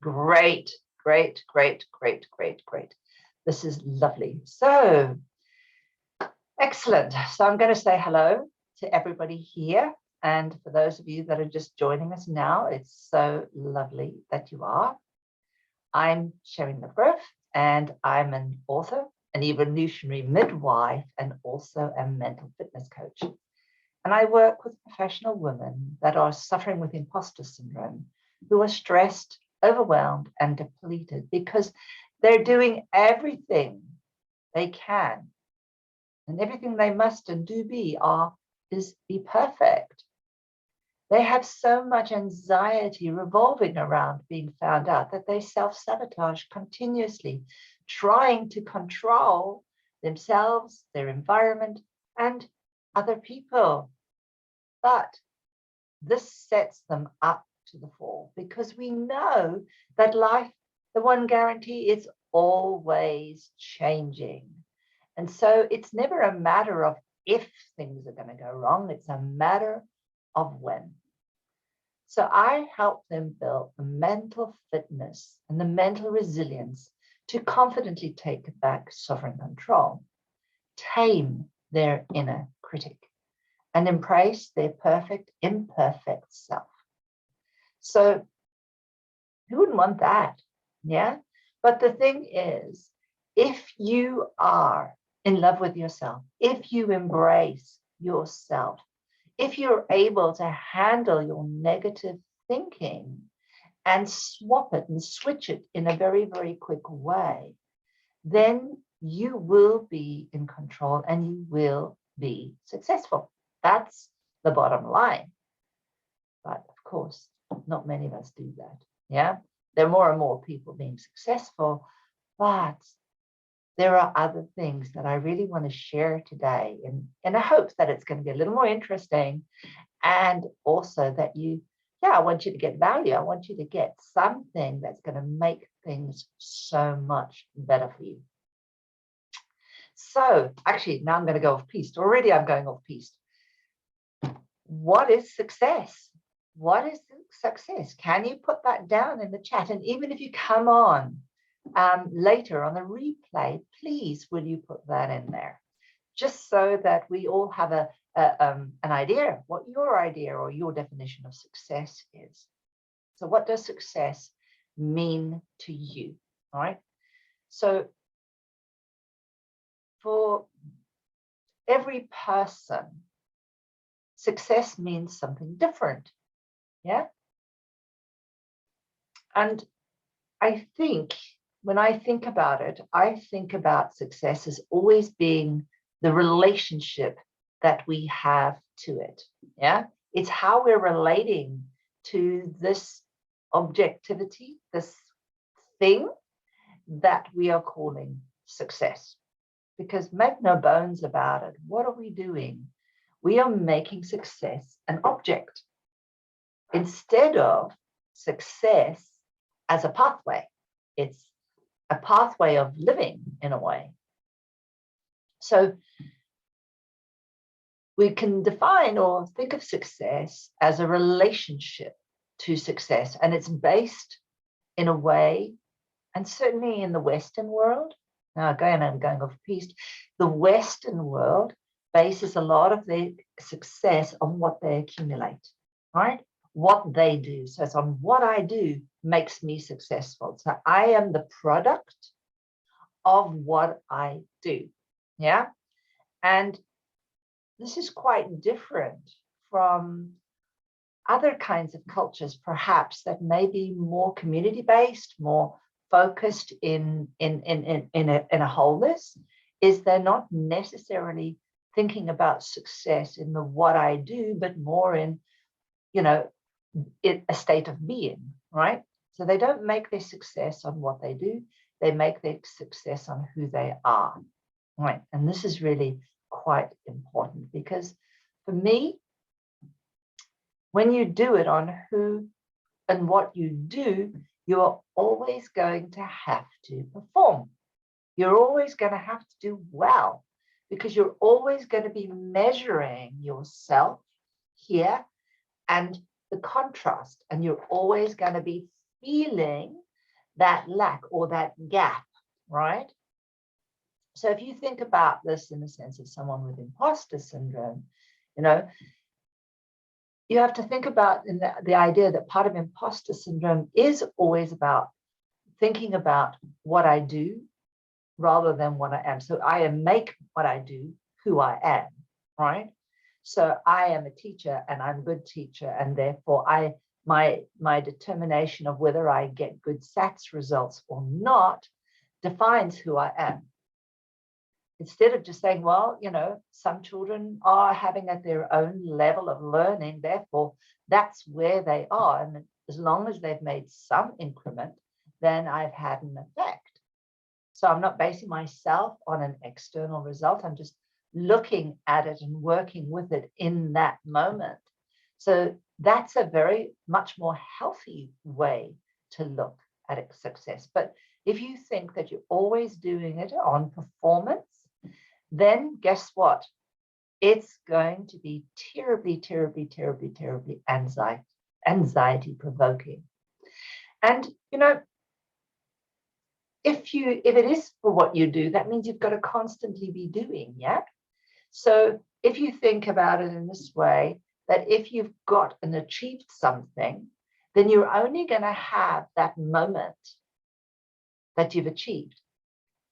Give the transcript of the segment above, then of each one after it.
Great, great, great, great, great, great. This is lovely. So excellent. So I'm going to say hello to everybody here. And for those of you that are just joining us now, it's so lovely that you are. I'm Sherry McGriff, and I'm an author, an evolutionary midwife, and also a mental fitness coach. And I work with professional women that are suffering with imposter syndrome, who are stressed, overwhelmed, and depleted because they're doing everything they can. And everything they must and do is be perfect. They have so much anxiety revolving around being found out that they self-sabotage continuously, trying to control themselves, their environment, and other people. But this sets them up to the fall because we know that life, the one guarantee, is always changing. And so it's never a matter of if things are going to go wrong, it's a matter of when. So I help them build the mental fitness and the mental resilience to confidently take back sovereign control, tame their inner critic, and embrace their perfect, imperfect self. So who wouldn't want that? Yeah. But the thing is, if you are in love with yourself, if you embrace yourself, if you're able to handle your negative thinking and swap it and switch it in a very, very quick way, then you will be in control and you will be successful. That's the bottom line. But of course, not many of us do that. Yeah, there are more and more people being successful, but there are other things that I really want to share today in a hope that it's going to be a little more interesting, and also that I want you to get value. I want you to get something that's going to make things so much better for you. So actually, now I'm going to go off piste. Already I'm going off piste. What is success? What is success? Can you put that down in the chat? And even if you come on later on the replay, please will you put that in there, just so that we all have an idea what your idea or your definition of success is. So what does success mean to you? All right. So for every person, success means something different. Yeah. And I think when I think about it, I think about success as always being the relationship that we have to it. Yeah. It's how we're relating to this objectivity, this thing that we are calling success. Because make no bones about it, what are we doing? We are making success an object instead of success as a pathway. It's a pathway of living in a way. So we can define or think of success as a relationship to success, and it's based in a way, and certainly in the Western world. Now again, I'm going off piste. The Western world bases a lot of their success on what they accumulate, right? What they do. So it's on what I do makes me successful. So I am the product of what I do. Yeah. And this is quite different from other kinds of cultures, perhaps, that may be more community-based, more focused in a wholeness, is they're not necessarily thinking about success in the what I do, but more in, a state of being, right? So they don't make their success on what they do, they make their success on who they are, right? And this is really quite important, because for me, when you do it on who and what you do, you're always going to have to perform. You're always going to have to do well, because you're always going to be measuring yourself here and the contrast, and you're always going to be feeling that lack or that gap, right? So if you think about this in the sense of someone with imposter syndrome, you know, you have to think about the idea that part of imposter syndrome is always about thinking about what I do rather than what I am. So I make what I do who I am, right? So I am a teacher and I'm a good teacher, and therefore my determination of whether I get good SATs results or not defines who I am. Instead of just saying, well, you know, some children are having at their own level of learning, therefore that's where they are. And as long as they've made some increment, then I've had an effect. So I'm not basing myself on an external result. I'm just looking at it and working with it in that moment. So that's a very much more healthy way to look at success. But if you think that you're always doing it on performance, then guess what? It's going to be terribly, terribly, terribly, terribly anxiety provoking. And, you know, if it is for what you do, that means you've got to constantly be doing, yeah? So if you think about it in this way, that if you've got and achieved something, then you're only going to have that moment that you've achieved.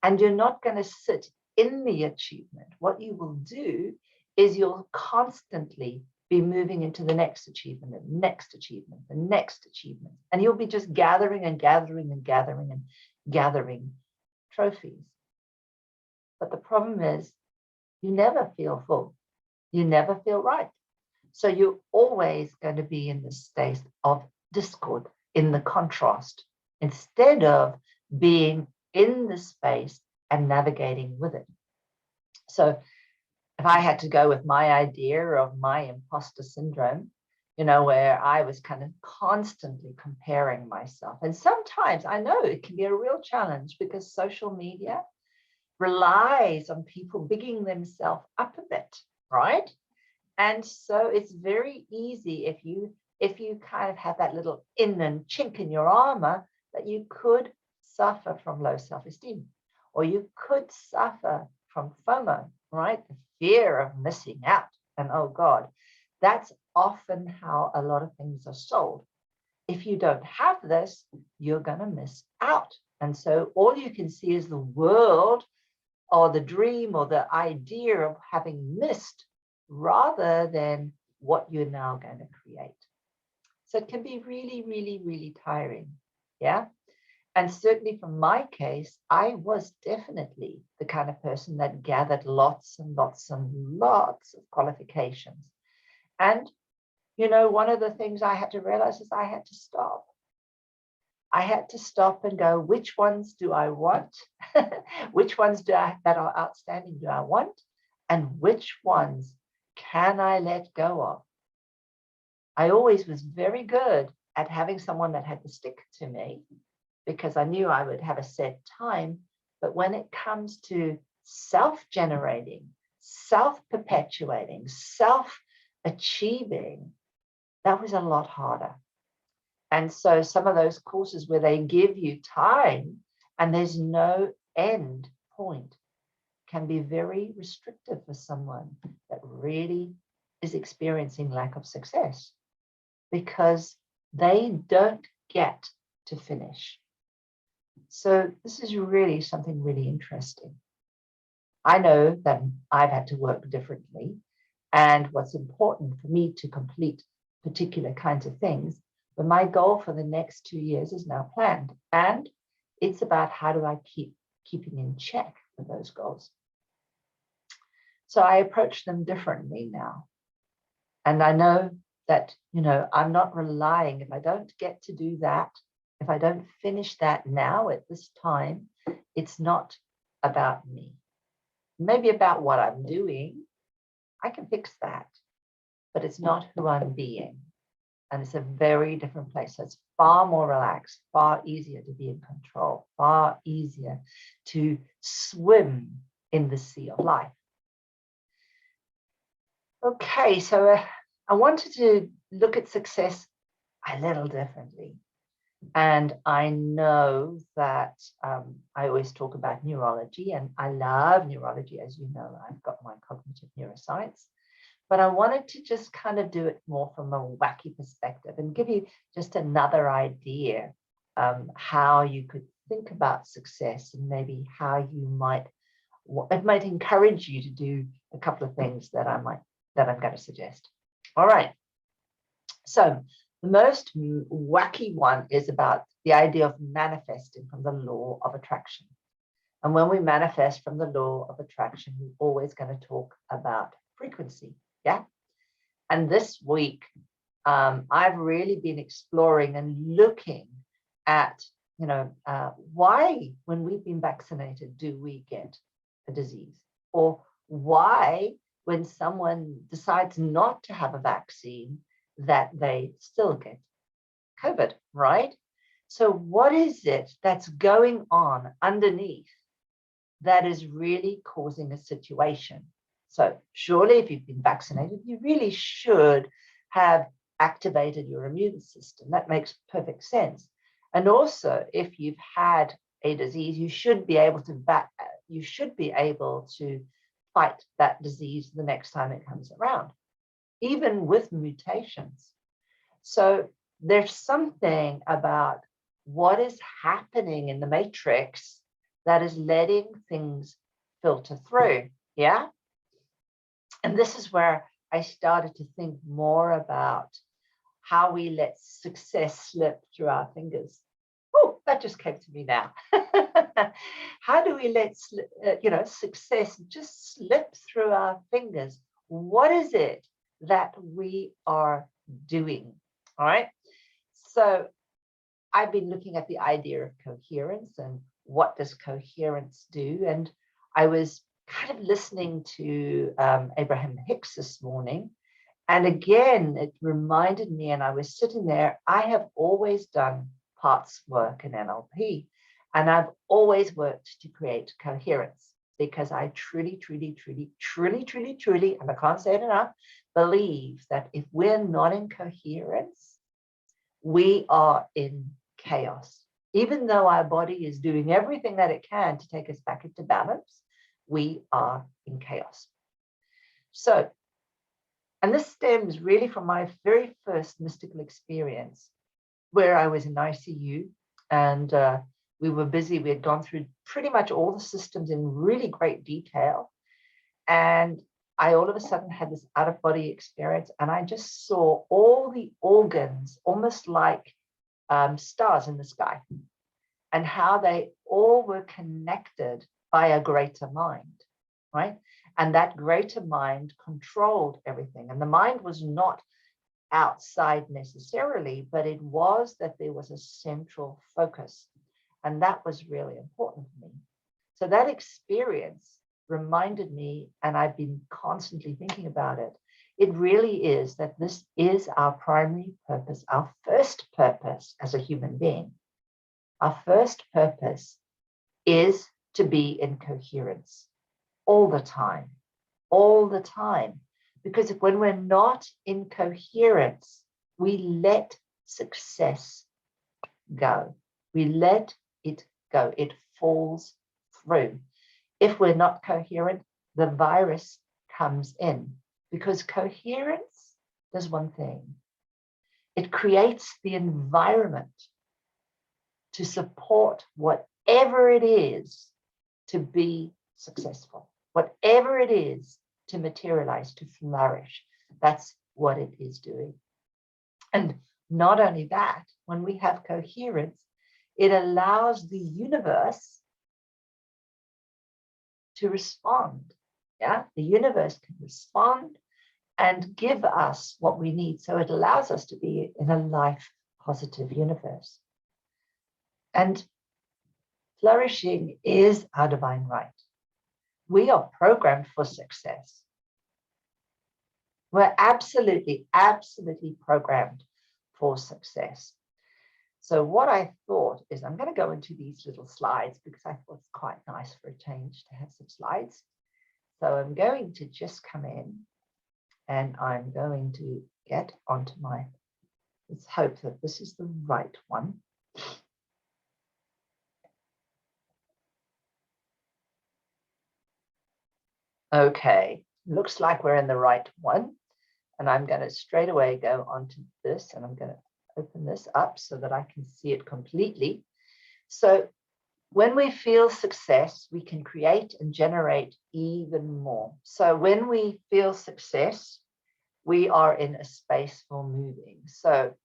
And you're not going to sit in the achievement. What you will do is you'll constantly be moving into the next achievement, the next achievement, the next achievement. And you'll be just gathering and gathering and gathering and gathering trophies. But the problem is you never feel full. You never feel right. So you're always going to be in this state of discord, in the contrast, instead of being in the space and navigating with it. So if I had to go with my idea of my imposter syndrome, you know, where I was kind of constantly comparing myself. And sometimes I know it can be a real challenge because social media relies on people bigging themselves up a bit, right? And so it's very easy if you kind of have that little inner chink in your armor that you could suffer from low self-esteem, or you could suffer from FOMO, right? The fear of missing out. And oh God, that's often how a lot of things are sold. If you don't have this, you're going to miss out. And so all you can see is the world or the dream or the idea of having missed rather than what you're now going to create. So it can be really, really, really tiring. Yeah. And certainly from my case, I was definitely the kind of person that gathered lots and lots and lots of qualifications. And, you know, one of the things I had to realize is I had to stop. I had to stop and go, which ones do I want? Which ones that are outstanding do I want? And which ones can I let go of? I always was very good at having someone that had to stick to me because I knew I would have a set time. But when it comes to self-generating, self-perpetuating, self-achieving, that was a lot harder. And so some of those courses where they give you time and there's no end point can be very restrictive for someone that really is experiencing lack of success because they don't get to finish. So this is really something really interesting. I know that I've had to work differently, and what's important for me to complete particular kinds of things. But my goal for the next 2 years is now planned, and it's about how do I keeping in check with those goals. So I approach them differently now. And I know that, you know, I'm not relying, if I don't get to do that, if I don't finish that now at this time, it's not about me. Maybe about what I'm doing, I can fix that, but it's not who I'm being. And it's a very different place. So it's far more relaxed, far easier to be in control, far easier to swim in the sea of life. Okay, so I wanted to look at success a little differently. And I know that I always talk about neurology, and I love neurology. As you know, I've got my cognitive neuroscience, but I wanted to just kind of do it more from a wacky perspective and give you just another idea how you could think about success, and maybe how you might, it might encourage you to do a couple of things that I'm going to suggest. All right. So the most wacky one is about the idea of manifesting from the law of attraction. And when we manifest from the law of attraction, we're always going to talk about frequency. Yeah. And this week, I've really been exploring and looking at, why, when we've been vaccinated, do we get a disease? Or why, when someone decides not to have a vaccine, that they still get COVID, right? So what is it that's going on underneath that is really causing a situation? So surely if you've been vaccinated, you really should have activated your immune system. That makes perfect sense. And also, if you've had a disease, you should be able to fight that disease the next time it comes around, even with mutations. So there's something about what is happening in the matrix that is letting things filter through. Yeah. And this is where I started to think more about how we let success slip through our fingers. Oh, that just came to me now. How do we let success just slip through our fingers? What is it that we are doing? All right. So I've been looking at the idea of coherence and what does coherence do? And I was kind of listening to Abraham Hicks this morning. And again, it reminded me, and I was sitting there, I have always done parts work in NLP, and I've always worked to create coherence, because I truly, and I can't say it enough, believe that if we're not in coherence, we are in chaos. Even though our body is doing everything that it can to take us back into balance, we are in chaos. So, and this stems really from my very first mystical experience, where I was in ICU, and we were busy. We had gone through pretty much all the systems in really great detail. And I all of a sudden had this out-of-body experience, and I just saw all the organs almost like stars in the sky, and how they all were connected by a greater mind, right? And that greater mind controlled everything. And the mind was not outside necessarily, but it was that there was a central focus. And that was really important for me. So that experience reminded me, and I've been constantly thinking about it, it really is that this is our primary purpose, our first purpose as a human being. Our first purpose is to be in coherence all the time, because when we're not in coherence, we let success go. We let it go. It falls through. If we're not coherent, the virus comes in, because coherence does one thing. It creates the environment to support whatever it is to be successful, whatever it is to materialize, to flourish. That's what it is doing. And not only that, when we have coherence, it allows the universe to respond. Yeah, the universe can respond and give us what we need. So it allows us to be in a life positive universe. And flourishing is our divine right. We are programmed for success. We're absolutely programmed for success. So what I thought is, I'm going to go into these little slides because I thought it's quite nice for a change to have some slides. So I'm going to just come in, and I'm going to get onto my, let's hope that this is the right one. Okay, looks like we're in the right one. And I'm going to straight away go onto this, and I'm going to open this up so that I can see it completely. So when we feel success, we can create and generate even more. So when we feel success, we are in a space for moving. So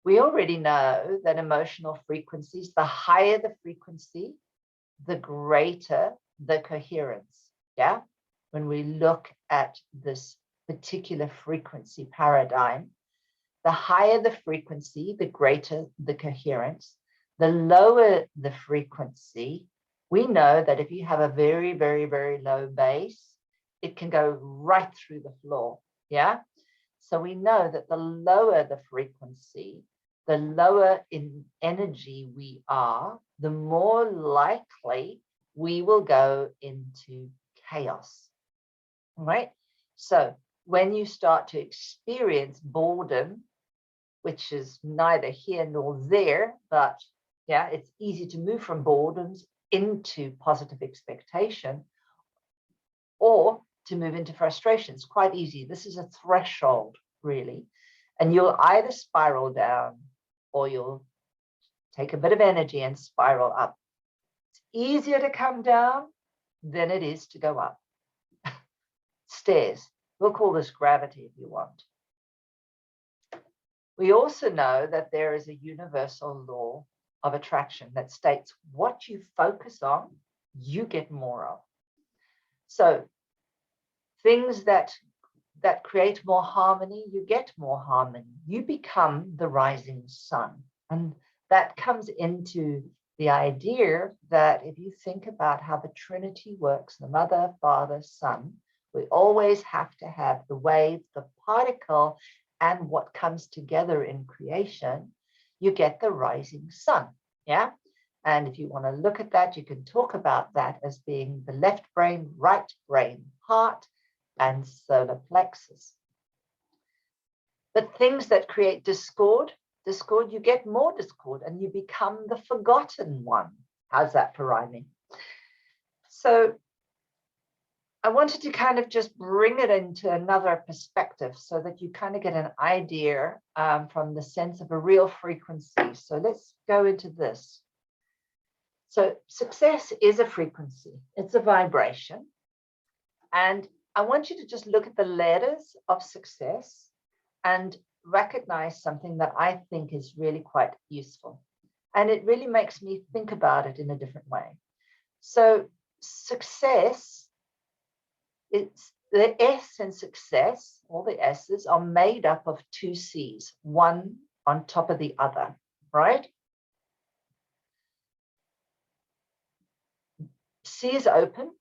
we already know that emotional frequencies, the higher the frequency, the greater the coherence. Yeah. When we look at this particular frequency paradigm, the higher the frequency, the greater the coherence. The lower the frequency, we know that if you have a very, very, very low bass, it can go right through the floor. Yeah. So we know that the lower the frequency, the lower in energy we are, the more likely we will go into chaos. All right. So when you start to experience boredom, which is neither here nor there, but yeah, it's easy to move from boredoms into positive expectation or to move into frustration. It's quite easy. This is a threshold, really. And you'll either spiral down or you'll take a bit of energy and spiral up. It's easier to come down than it is to go up. Stairs. We'll call this gravity if you want. We also know that there is a universal law of attraction that states what you focus on, you get more of. So things that create more harmony, you get more harmony. You become the rising sun. And that comes into the idea that if you think about how the Trinity works, the Mother, Father, Son, we always have to have the wave, the particle, and what comes together in creation, you get the rising sun. Yeah. And if you want to look at that, you can talk about that as being the left brain, right brain, heart, and solar plexus. But things that create discord, you get more discord and you become the forgotten one. How's that for rhyming? So I wanted to kind of just bring it into another perspective so that you kind of get an idea from the sense of a real frequency. So let's go into this. So success is a frequency. It's a vibration. And I want you to just look at the letters of success and recognize something that I think is really quite useful. And it really makes me think about it in a different way. So success, it's the S in success, all the S's are made up of two C's, one on top of the other, right? C is open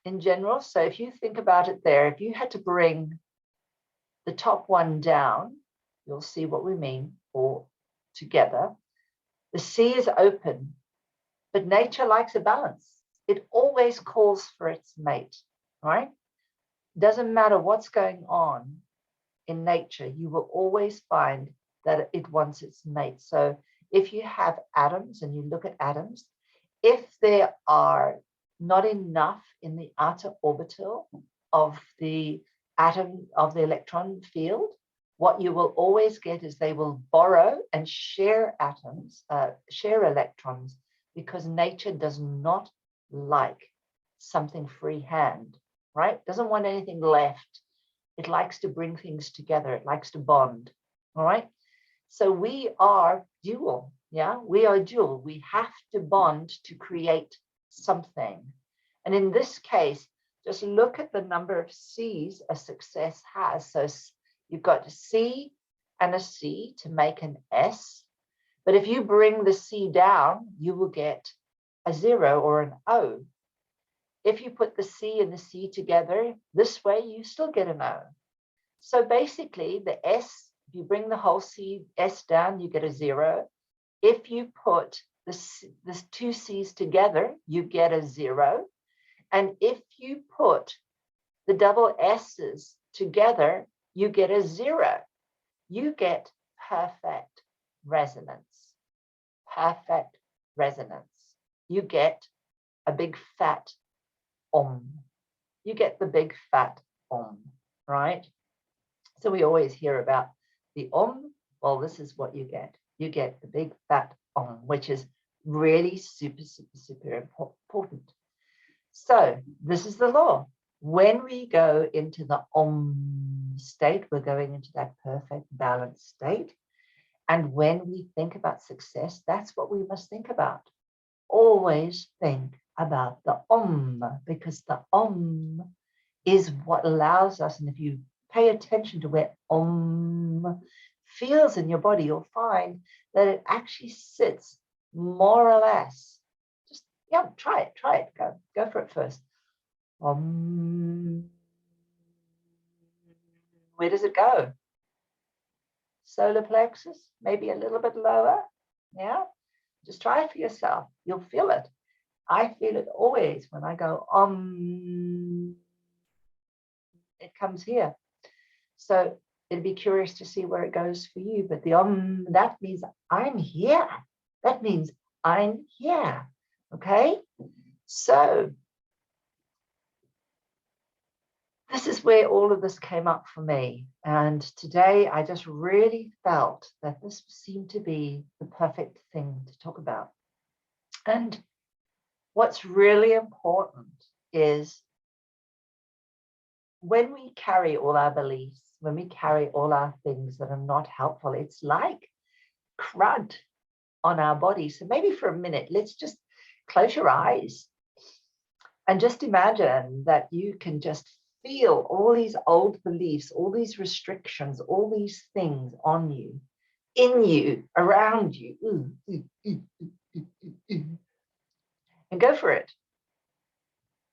in general. So if you think about it there, if you had to bring the top one down, you'll see what we mean, or together. The C is open, but nature likes a balance. It always calls for its mate, right? Doesn't matter what's going on in nature, you will always find that it wants its mate. So if you have atoms and you look at atoms, if there are not enough in the outer orbital of the atom of the electron field, what you will always get is they will borrow and share atoms, share electrons, because nature does not like something freehand, right? Doesn't want anything left. It likes to bring things together. It likes to bond, all right? So we are dual, yeah? We are dual. We have to bond to create something. And in this case, just look at the number of C's a success has. So you've got a C and a C to make an S. But if you bring the C down, you will get a 0 or an O. If you put the C and the C together this way, you still get an O. So basically the S, if you bring the whole C, S down, you get a 0. If you put the two C's together, you get a 0. And if you put the double S's together, you get a 0. You get perfect resonance. Perfect resonance. You get a big fat om. you get the big fat right? So we always hear about the well, this is what you get. You get the big fat which is really super, super, super important. So this is the law. When we go into the state, we're going into that perfect balanced state. And when we think about success, that's what we must think about. Always think about the because the is what allows us. And if you pay attention to where feels in your body, you'll find that it actually sits more or less. Just, yeah, try it. Go for it first. Where does it go? Solar plexus, maybe a little bit lower. Yeah, just try it for yourself. You'll feel it. I feel it always when I go it comes here. So it'd be curious to see where it goes for you. But the that means I'm here. That means I'm here. Okay. So this is where all of this came up for me. And today I just really felt that this seemed to be the perfect thing to talk about. And what's really important is when we carry all our beliefs, when we carry all our things that are not helpful, it's like crud on our body. So maybe for a minute, let's just close your eyes and just imagine that you can just feel all these old beliefs, all these restrictions, all these things on you, in you, around you. And go for it.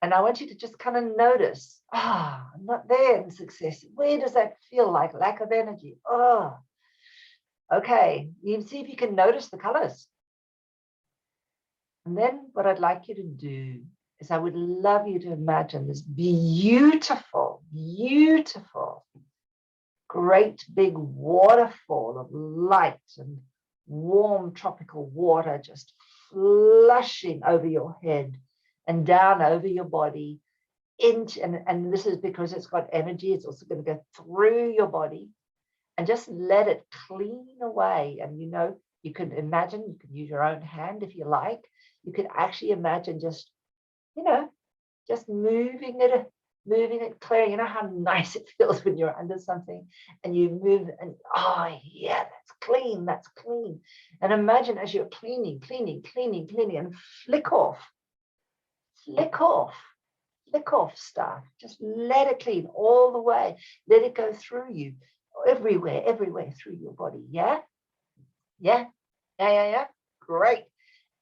And I want you to just kind of notice, I'm not there in success. Where does that feel like? Lack of energy. Okay. You see if you can notice the colors. And then what I'd like you to do is I would love you to imagine this beautiful, beautiful, great big waterfall of light and warm tropical water just flushing over your head and down over your body into, and this is because it's got energy. It's also going to go through your body and just let it clean away. And you can imagine, you can use your own hand if you like. You can actually imagine just, just moving it clear. You know how nice it feels when you're under something and you move and yeah, that's clean. And imagine as you're cleaning and flick off stuff. Just let it clean all the way. Let it go through you, everywhere through your body. Yeah. Great.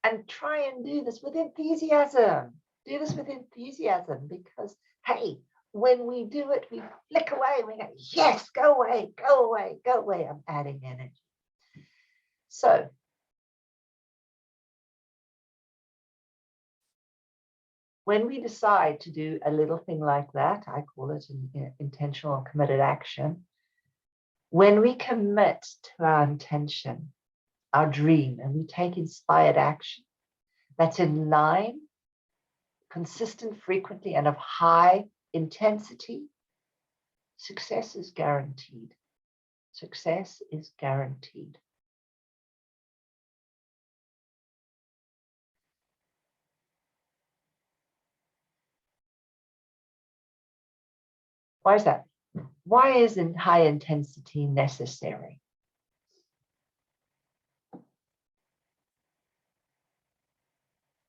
And try and do this with enthusiasm. Because, hey, when we do it, we flick away. We go, yes, go away. I'm adding energy. So when we decide to do a little thing like that, I call it an intentional committed action. When we commit to our intention, our dream, and we take inspired action that's in line, consistent, frequently, and of high intensity, success is guaranteed. Success is guaranteed. Why is that? Why isn't high intensity necessary?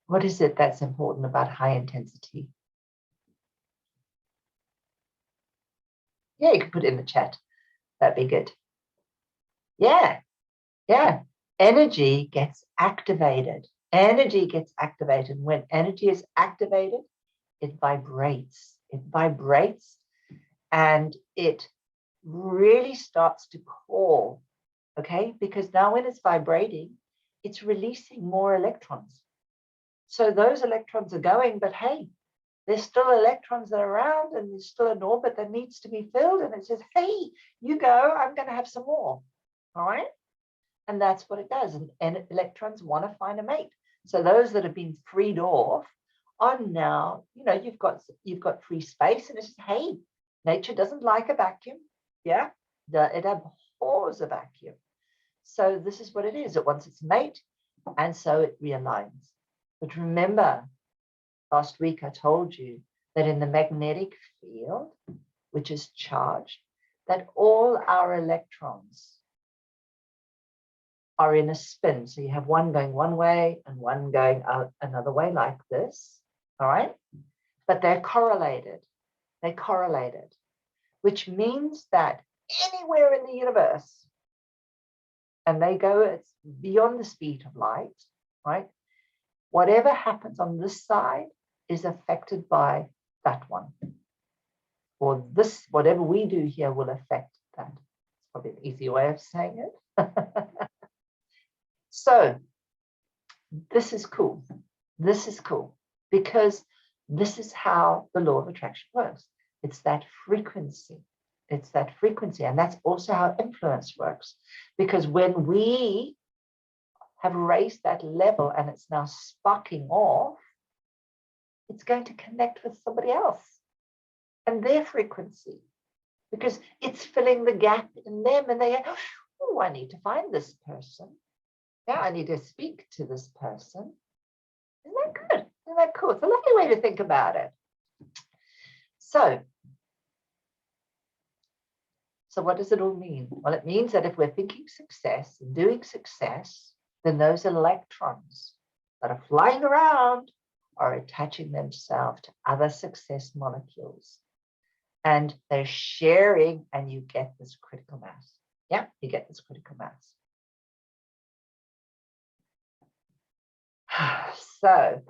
What is it that's important about high intensity? Yeah, you can put it in the chat. That'd be good. Yeah. Energy gets activated. When energy is activated, it vibrates. And it really starts to call, okay? Because now when it's vibrating, it's releasing more electrons. So those electrons are going, but hey, there's still electrons that are around and there's still an orbit that needs to be filled. And it says, hey, you go, I'm going to have some more. All right. And that's what it does. And electrons want to find a mate. So those that have been freed off on now, you've got free space, and it's just, hey, nature doesn't like a vacuum. Yeah, it abhors a vacuum. So this is what it is. It wants its mate, and so it realigns. But remember, last week I told you that in the magnetic field, which is charged, that all our electrons are in a spin. So you have one going one way and one going out another way, like this. All right. But they're correlated. They're correlated, which means that anywhere in the universe, and it's beyond the speed of light, right? Whatever happens on this side is affected by that one. Or this, whatever we do here will affect that. It's probably an easy way of saying it. So this is cool. This is cool because this is how the law of attraction works. It's that frequency. It's that frequency. And that's also how influence works. Because when we have raised that level and it's now sparking off, it's going to connect with somebody else and their frequency, because it's filling the gap in them, and they go, oh, I need to find this person. Yeah, I need to speak to this person. Isn't that good? Isn't that cool? It's a lovely way to think about it. So what does it all mean? Well, it means that if we're thinking success and doing success, then those electrons that are flying around are attaching themselves to other success molecules. And they're sharing, and you get this critical mass. Yeah, you get this critical mass. So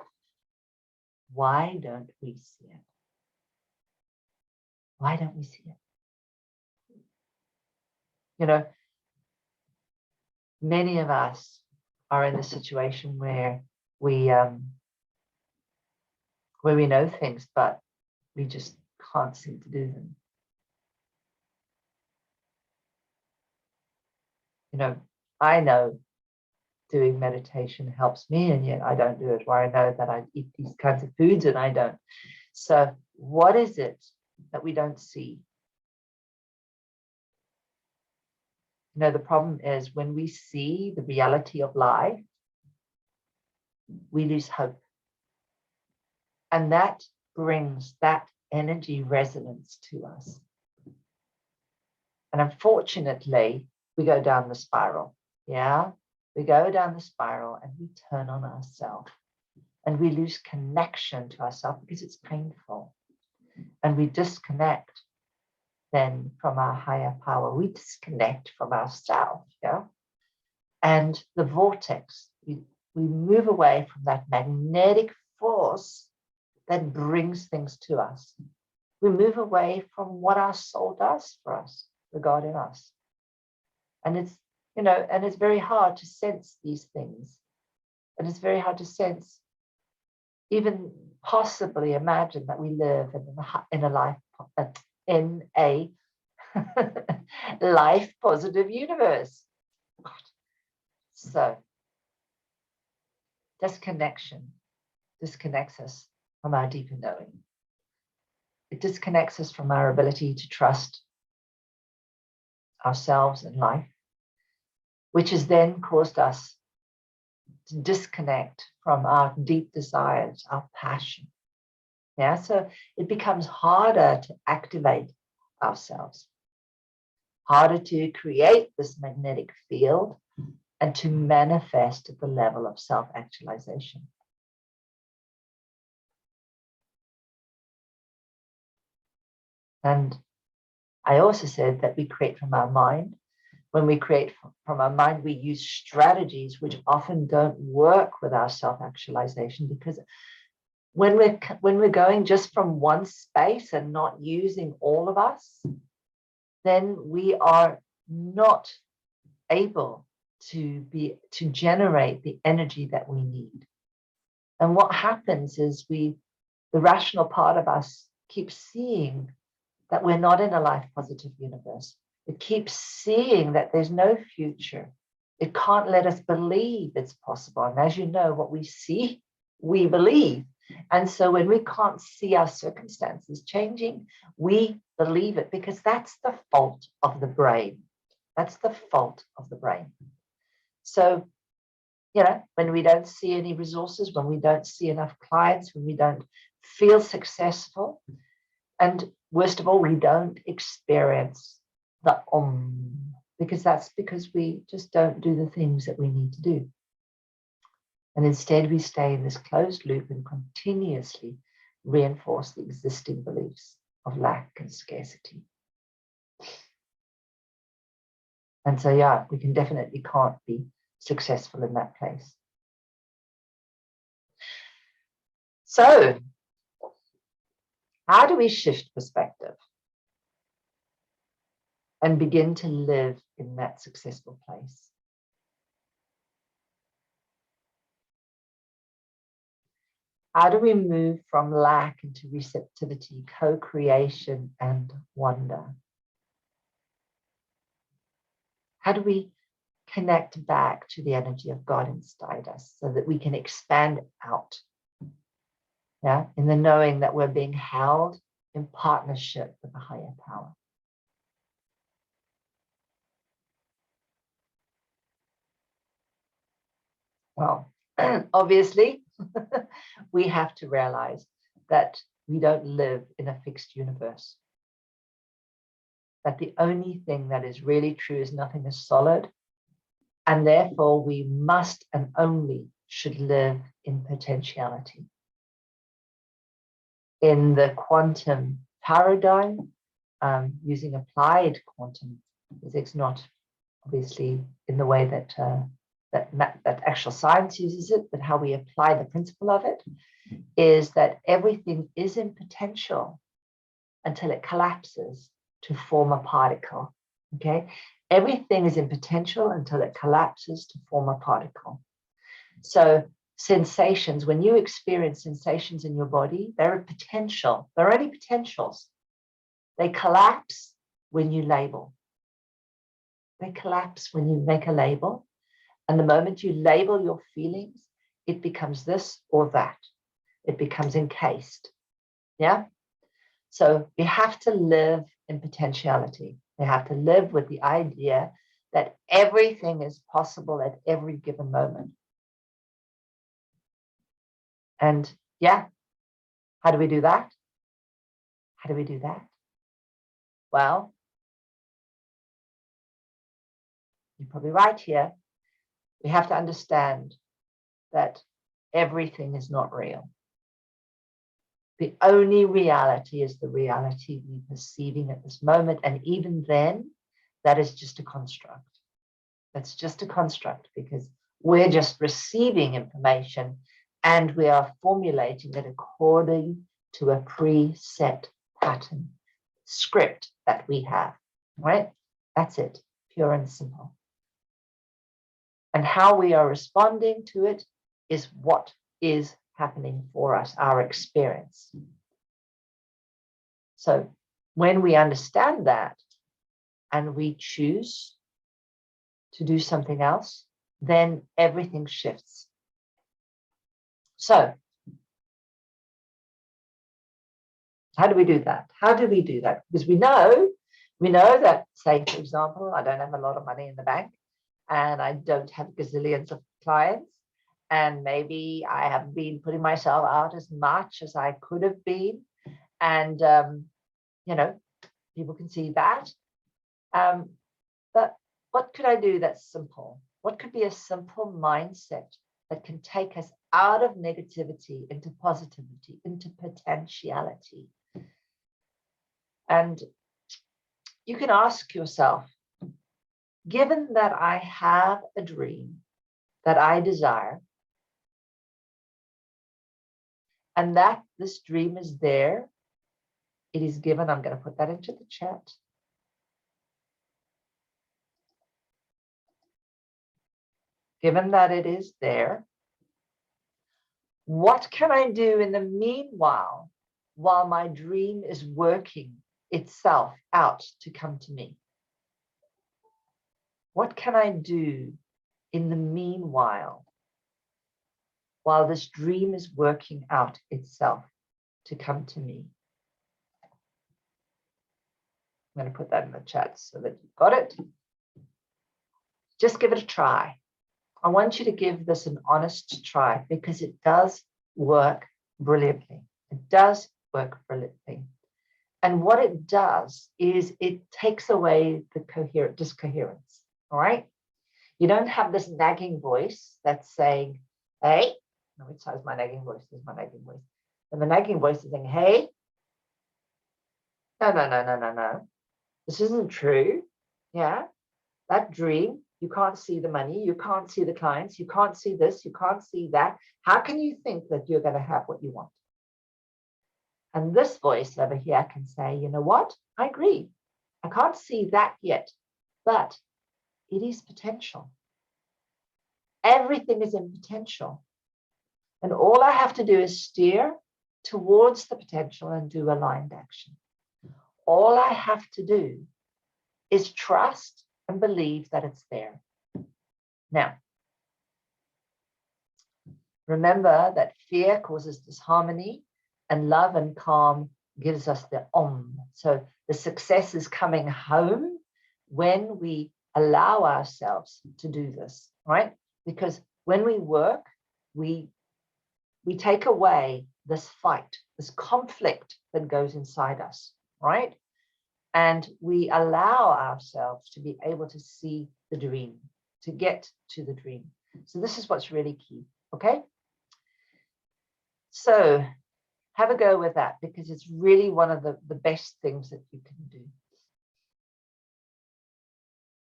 why don't we see it? Why don't we see it? Many of us are in the situation where we know things, but we just can't seem to do them. I know doing meditation helps me, and yet I don't do it. Or I know that I eat these kinds of foods and I don't. So what is it that we don't see? The problem is when we see the reality of life, we lose hope. And that brings that energy resonance to us. And unfortunately, we go down the spiral. Yeah, we go down the spiral and we turn on ourselves. And we lose connection to ourselves because it's painful. And we disconnect then from our higher power. We disconnect from ourselves. Yeah. And the vortex, we move away from that magnetic force that brings things to us. We move away from what our soul does for us, the God in us. And it's, and it's very hard to sense these things. And it's very hard to sense, even possibly imagine that we live in a life positive universe. So disconnection disconnects us from our deeper knowing. It disconnects us from our ability to trust ourselves and life, which has then caused us to disconnect from our deep desires, our passion. Yeah, so it becomes harder to activate ourselves, harder to create this magnetic field and to manifest at the level of self-actualization. And I also said that we create from our mind. When we create from our mind, we use strategies which often don't work with our self-actualization, because when we're going just from one space and not using all of us, then we are not able to generate the energy that we need. And what happens is the rational part of us keeps seeing that we're not in a life positive universe. It keeps seeing that there's no future. It can't let us believe it's possible. And as you know, what we see, we believe. And so when we can't see our circumstances changing, we believe it because that's the fault of the brain. That's the fault of the brain. So, when we don't see any resources, when we don't see enough clients, when we don't feel successful, and worst of all, we don't experience the because that's because we just don't do the things that we need to do. And instead, we stay in this closed loop and continuously reinforce the existing beliefs of lack and scarcity. And so, yeah, we definitely can't be successful in that place. So, how do we shift perspective and begin to live in that successful place? How do we move from lack into receptivity, co-creation, and wonder? How do we connect back to the energy of God inside us so that we can expand out? Yeah, in the knowing that we're being held in partnership with a higher power. Well, obviously, we have to realize that we don't live in a fixed universe. That the only thing that is really true is nothing is solid. And therefore, we must and only should live in potentiality. In the quantum paradigm, using applied quantum physics, not obviously in the way that that actual science uses it, but how we apply the principle of it, is that everything is in potential until it collapses to form a particle. Okay, everything is in potential until it collapses to form a particle. So sensations, when you experience sensations in your body, they're a potential. They're only potentials. They collapse when you label. They collapse when you make a label. And the moment you label your feelings, it becomes this or that. It becomes encased. Yeah? So we have to live in potentiality. We have to live with the idea that everything is possible at every given moment. And yeah, how do we do that? How do we do that? Well, you're probably right here. We have to understand that everything is not real. The only reality is the reality we're perceiving at this moment. And even then, that is just a construct. That's just a construct because we're just receiving information and we are formulating it according to a preset pattern, script that we have, right? That's it, pure and simple. And how we are responding to it is what is happening for us, our experience. So when we understand that and we choose to do something else, then everything shifts. So how do we do that? How do we do that? Because we know that, say, for example, I don't have a lot of money in the bank and I don't have gazillions of clients. And maybe I haven't been putting myself out as much as I could have been. And, people can see that. But what could I do that's simple? What could be a simple mindset that can take us out of negativity into positivity, into potentiality? And you can ask yourself, given that I have a dream that I desire, and that this dream is there, it is given. I'm going to put that into the chat. Given that it is there, what can I do in the meanwhile while my dream is working itself out to come to me? What can I do in the meanwhile while this dream is working out itself to come to me. I'm going to put that in the chat so that you've got it. Just give it a try. I want you to give this an honest try because it does work brilliantly. It does work brilliantly. And what it does is it takes away the discoherence. All right. You don't have this nagging voice that's saying, hey, no, which side's my nagging voice? This is my nagging voice. And the nagging voice is saying, hey, no. This isn't true. Yeah. That dream, you can't see the money, you can't see the clients, you can't see this, you can't see that. How can you think that you're going to have what you want? And this voice over here can say, you know what? I agree. I can't see that yet, but it is potential. Everything is in potential. And all I have to do is steer towards the potential and do aligned action. All I have to do is trust and believe that it's there. Now, remember that fear causes disharmony and love and calm gives us the om. So the success is coming home when we allow ourselves to do this, right? Because when we work, we take away this fight, this conflict that goes inside us, right? And we allow ourselves to be able to see the dream, to get to the dream. So this is what's really key, okay? So have a go with that because it's really one of the best things that you can do.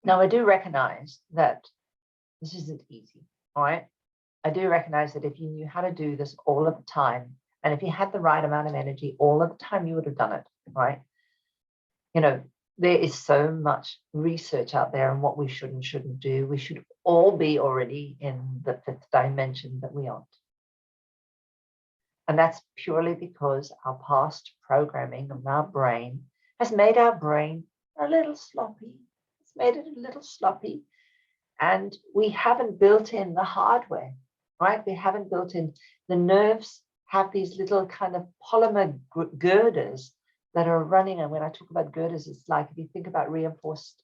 Now, I do recognize that this isn't easy, all right? I do recognize that if you knew how to do this all of the time, and if you had the right amount of energy all of the time, you would have done it, right? You know, there is so much research out there on what we should and shouldn't do. We should all be already in the fifth dimension that we aren't. And that's purely because our past programming of our brain has made our brain a little sloppy. It's made it a little sloppy. And we haven't built in the hardware, right? We haven't built in the nerves have these little kind of polymer girders that are running. And when I talk about girders, it's like if you think about reinforced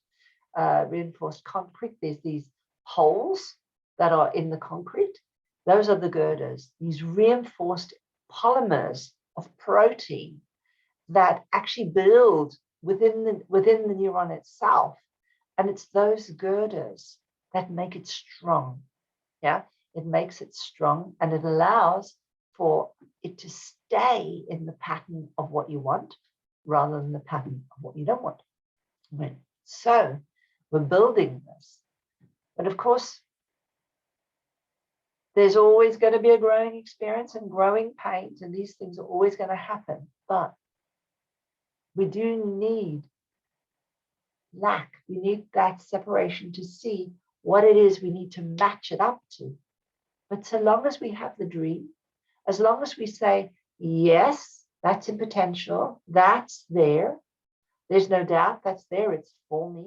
concrete, there's these holes that are in the concrete. Those are the girders, these reinforced polymers of protein that actually build within the neuron itself. And it's those girders that make it strong. Yeah, it makes it strong and it allows for it to stay in the pattern of what you want rather than the pattern of what you don't want. Right. So we're building this. But of course, there's always going to be a growing experience and growing pains, and these things are always going to happen. But we do need lack. We need that separation to see what it is we need to match it up to. But so long as we have the dream, as long as we say, yes, that's in potential, that's there, there's no doubt that's there, it's for me.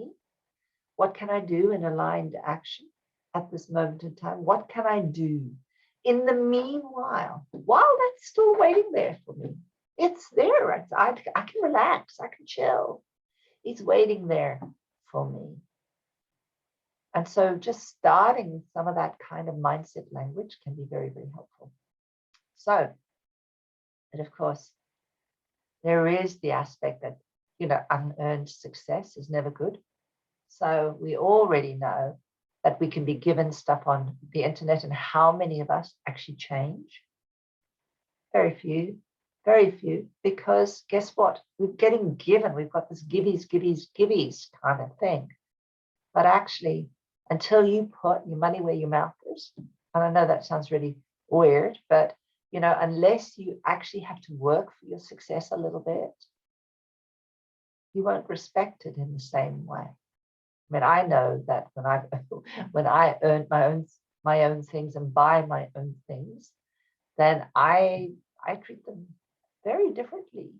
What can I do in aligned action at this moment in time? What can I do in the meanwhile, while that's still waiting there for me? It's there. I can relax. I can chill. It's waiting there for me. And so just starting some of that kind of mindset language can be very, very helpful. So, and of course, there is the aspect that, you know, unearned success is never good. So we already know that we can be given stuff on the internet, and how many of us actually change? Very few, because guess what? We're getting given, we've got this giveies kind of thing. But actually, until you put your money where your mouth is, and I know that sounds really weird, but you know, unless you actually have to work for your success a little bit, you won't respect it in the same way. I mean, I know that when I earn my own things and buy my own things, then I treat them very differently.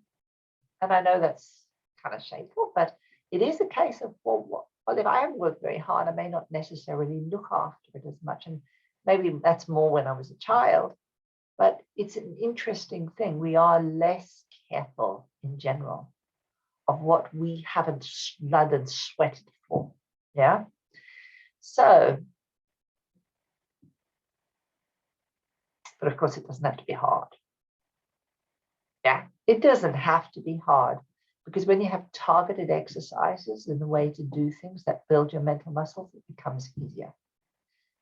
And I know that's kind of shameful, but it is a case of, well, if I haven't worked very hard, I may not necessarily look after it as much. And maybe that's more when I was a child, but it's an interesting thing. We are less careful in general of what we haven't blood and sweated for. Yeah. So, but of course, it doesn't have to be hard. Yeah, it doesn't have to be hard, because when you have targeted exercises in the way to do things that build your mental muscles, it becomes easier.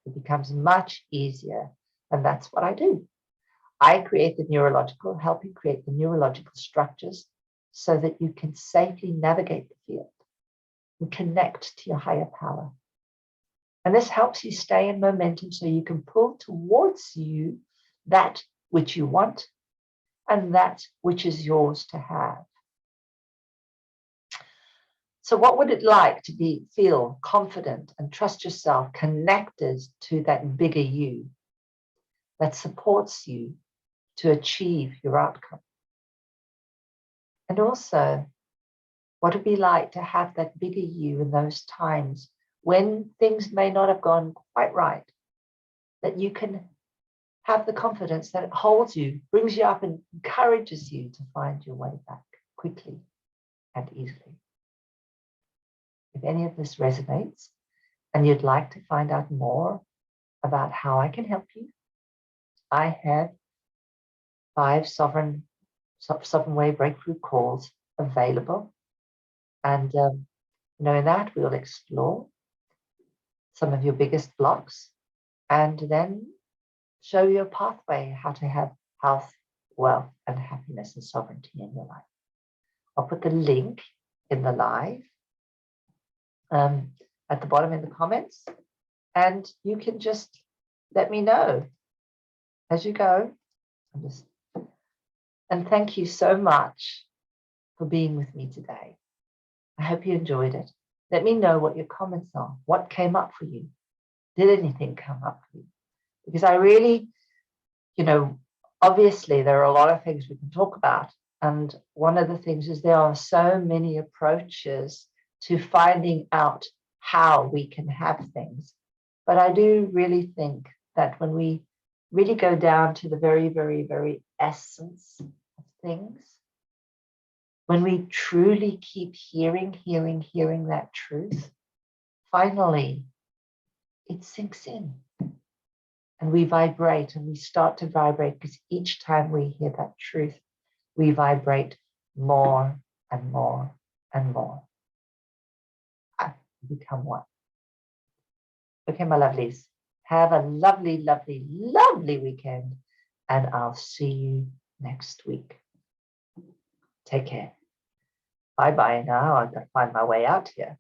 It becomes much easier. And that's what I do. I create help you create the neurological structures so that you can safely navigate the field and connect to your higher power. And this helps you stay in momentum so you can pull towards you that which you want and that which is yours to have. So what would it like to feel confident and trust yourself, connected to that bigger you that supports you to achieve your outcome? And also, what would it be like to have that bigger you in those times when things may not have gone quite right, that you can have the confidence that it holds you, brings you up, and encourages you to find your way back quickly and easily? If any of this resonates and you'd like to find out more about how I can help you, I have 5 sovereign way breakthrough calls available. And in that we'll explore some of your biggest blocks and then show you a pathway how to have health, wealth, and happiness and sovereignty in your life. I'll put the link in the live at the bottom in the comments, and you can just let me know as you go. And thank you so much for being with me today. I hope you enjoyed it. Let me know what your comments are. What came up for you? Did anything come up for you? Because I really, obviously there are a lot of things we can talk about. And one of the things is there are so many approaches to finding out how we can have things. But I do really think that when we really go down to the very, very, very essence of things, when we truly keep hearing that truth, finally it sinks in and we vibrate, and we start to vibrate, because each time we hear that truth, we vibrate more and more and more. I become one. Okay, my lovelies, have a lovely, lovely, lovely weekend, and I'll see you next week. Take care. Bye-bye now. I've got to find my way out here.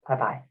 Bye-bye.